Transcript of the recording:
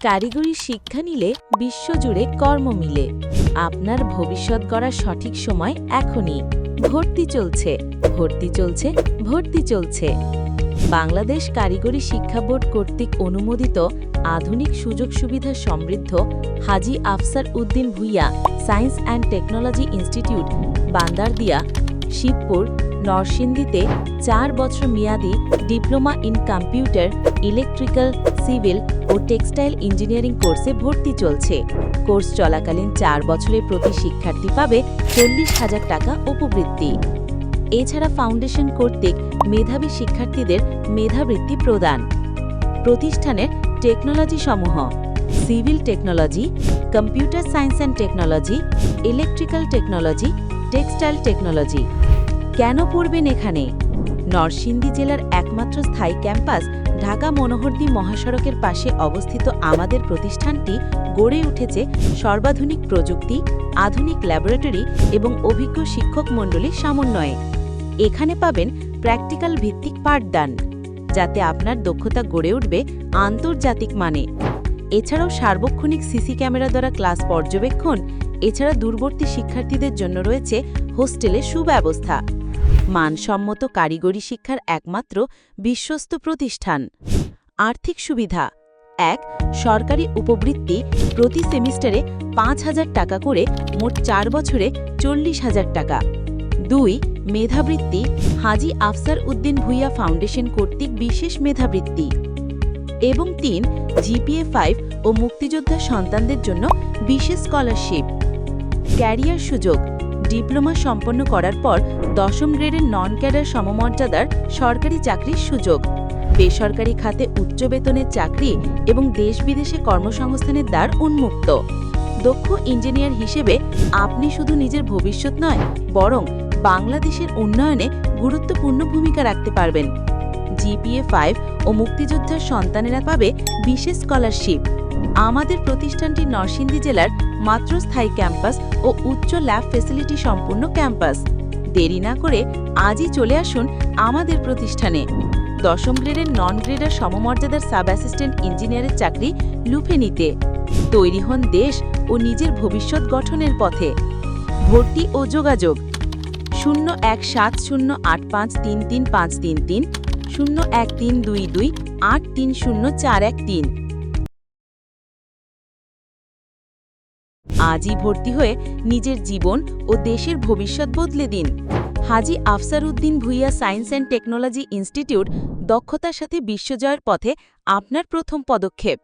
কারিগরি শিক্ষা নিলে বিশ্বজুড়ে কর্ম মিলে। আপনার ভবিষ্যৎ গড়ার সঠিক সময় এখনই। ভর্তি চলছে, ভর্তি চলছে, ভর্তি চলছে। বাংলাদেশ কারিগরি শিক্ষা বোর্ড কর্তৃক অনুমোদিত আধুনিক সুযোগ সুবিধা সমৃদ্ধ Haji Afsar Uddin Bhuiyan science and technology institute, Bandardia, Shibpur, নরসিংদীতে 4 বছর মেয়াদী diploma in computer, electrical, civil ও টেক্সটাইল ইঞ্জিনিয়ারিং কোর্সে ভর্তি চলছে। কোর্স চলাকালীন 4 বছরে প্রতি শিক্ষার্থী পাবে 40,000 টাকা উপবৃত্তি। এছাড়া ফাউন্ডেশন কর্তৃক মেধাবী শিক্ষার্থীদের মেধাবৃত্তি প্রদান। প্রতিষ্ঠানের টেকনোলজি সমূহ: civil technology, computer science and technology, electrical technology, textile technology. কেন পড়বেন এখানে? নরসিংদী জেলার একমাত্র স্থায়ী ক্যাম্পাস ঢাকা মনোহরদী মহাসড়কের পাশে অবস্থিত আমাদের প্রতিষ্ঠানটি গড়ে উঠেছে সর্বাধুনিক প্রযুক্তি, আধুনিক ল্যাবরেটরি এবং অভিজ্ঞ শিক্ষক মণ্ডলীর সমন্বয়ে। এখানে পাবেন প্র্যাকটিক্যাল ভিত্তিক পাঠদান, যাতে আপনার দক্ষতা গড়ে উঠবে আন্তর্জাতিক মানে। এছাড়াও সার্বক্ষণিক সিসি ক্যামেরা দ্বারা ক্লাস পর্যবেক্ষণ। এছাড়া দূরবর্তী শিক্ষার্থীদের জন্য রয়েছে হোস্টেলের সুব্যবস্থা। মানসম্মত কারিগরি শিক্ষার একমাত্র বিশ্বস্ত প্রতিষ্ঠান। আর্থিক সুবিধা: 1. সরকারি উপবৃত্তি প্রতি সেমিস্টারে 5,000 টাকা করে, মোট 4 বছরে 40,000 টাকা। 2. মেধাবৃত্তি হাজী আফসার উদ্দিন ভূঁইয়া ফাউন্ডেশন কর্তৃক বিশেষ মেধাবৃত্তি। এবং 3. জিপিএ 5 ও মুক্তিযোদ্ধা সন্তানদের জন্য বিশেষ স্কলারশিপ। ক্যারিয়ার সুযোগ: ডিপ্লোমা সম্পন্ন করার পর 10ম গ্রেডের নন ক্যাডার সমমর্যাদার সরকারি চাকরির সুযোগ, বেসরকারি খাতে উচ্চ বেতনের চাকরি এবং দেশ বিদেশে কর্মসংস্থানের দ্বার উন্মুক্ত। দক্ষ ইঞ্জিনিয়ার হিসেবে আপনি শুধু নিজের ভবিষ্যৎ নয়, বরং বাংলাদেশের উন্নয়নে গুরুত্বপূর্ণ ভূমিকা রাখতে পারবেন। জিপিএ 5 ও মুক্তিযোদ্ধার সন্তানেরা পাবে বিশেষ স্কলারশিপ। আমাদের প্রতিষ্ঠানটি নরসিংদী জেলার মাত্র স্থায়ী ক্যাম্পাস ও উচ্চ ল্যাব ফ্যাসিলিটি সম্পূর্ণ ক্যাম্পাস। দেরি না করে আজই চলে আসুন আমাদের প্রতিষ্ঠানে। 10ম গ্রেডের নন গ্রেডার সমমর্যাদার সাব অ্যাসিস্ট্যান্ট ইঞ্জিনিয়ারের চাকরি লুফে নিতে। তৈরি হন দেশ ও নিজের ভবিষ্যৎ গঠনের পথে। ভর্তি ও যোগাযোগ: 017085335333, 013228304113। আজই ভর্তি হয়ে নিজের জীবন ও দেশের ভবিষ্যৎ বদলে দিন। Haji Afsar Uddin Bhuiyan science and technology institute, দক্ষতার সাথে বিশ্বজয়ের পথে আপনার প্রথম পদক্ষেপ।